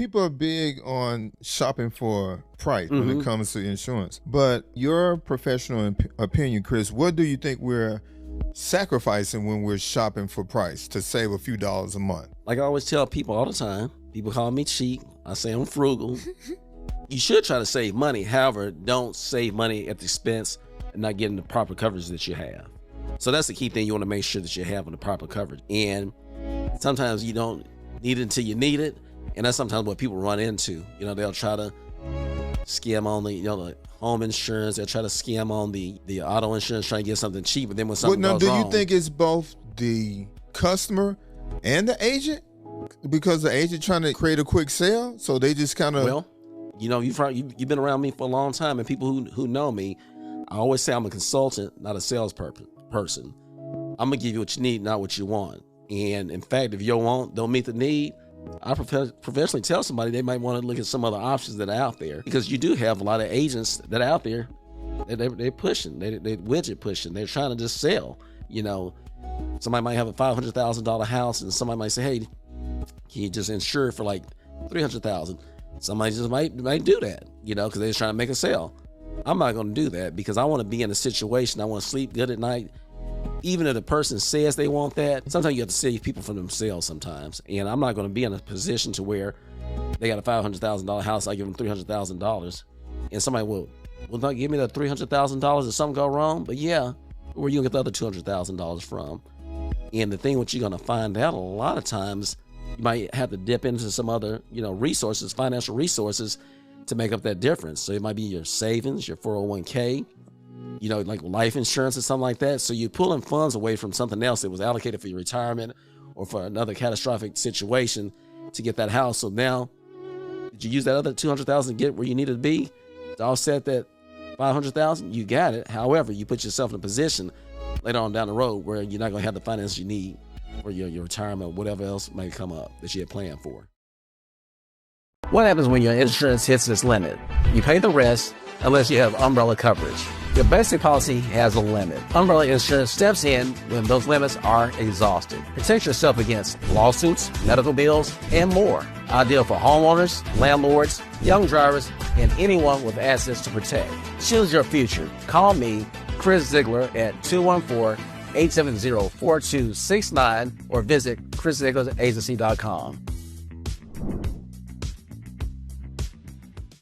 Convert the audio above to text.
people are big on shopping for price when it comes to insurance. But your professional opinion, Chris, what do you think we're sacrificing when we're shopping for price to save a few dollars a month? Like I always tell people all the time, people call me cheap. I say I'm frugal. You should try to save money. However, don't save money at the expense and not getting the proper coverage that you have. So that's the key thing. You want to make sure that you're having the proper coverage. And sometimes you don't need it until you need it. And that's sometimes what people run into. You know, they'll try to scam on the home insurance. They'll try to scam on the auto insurance, trying to get something cheap. But then when something goes wrong. Do you think it's both the customer and the agent? Because the agent trying to create a quick sale, so they just kind of... Well, you know, you've been around me for a long time, and people who know me, I always say I'm a consultant, not a salesperson. I'm gonna give you what you need, not what you want. And in fact, if your want don't meet the need, I professionally tell somebody they might want to look at some other options that are out there, because you do have a lot of agents that are out there. They're pushing, they widget pushing. They're trying to just sell. You know, somebody might have a $500,000 house, and somebody might say, "Hey, can you just insure for like $300,000?" Somebody just might do that, you know, because they're trying to make a sale. I'm not going to do that, because I want to be in a situation. I want to sleep good at night. Even if the person says they want that, sometimes you have to save people from themselves sometimes. And I'm not going to be in a position to where they got a $500,000 house, I give them $300,000. And somebody will not give me that $300,000 if something go wrong. But yeah, where you going to get the other $200,000 from? And the thing what you're going to find out a lot of times, you might have to dip into some other, resources, financial resources, to make up that difference. So it might be your savings, your 401k, like life insurance or something like that. So you're pulling funds away from something else that was allocated for your retirement or for another catastrophic situation to get that house. So now, did you use that other $200,000 to get where you needed to be to offset that $500,000? You got it. However, you put yourself in a position later on down the road where you're not going to have the finance you need for your retirement or whatever else might come up that you had planned for. What happens when your insurance hits its limit? You pay the rest unless you have umbrella coverage. Your basic policy has a limit. Umbrella insurance steps in when those limits are exhausted. Protect yourself against lawsuits, medical bills, and more. Ideal for homeowners, landlords, young drivers, and anyone with assets to protect. Choose your future. Call me, Chris Ziegler, at 214-870-4269 or visit 𝐿Ziegler'sAgency.com.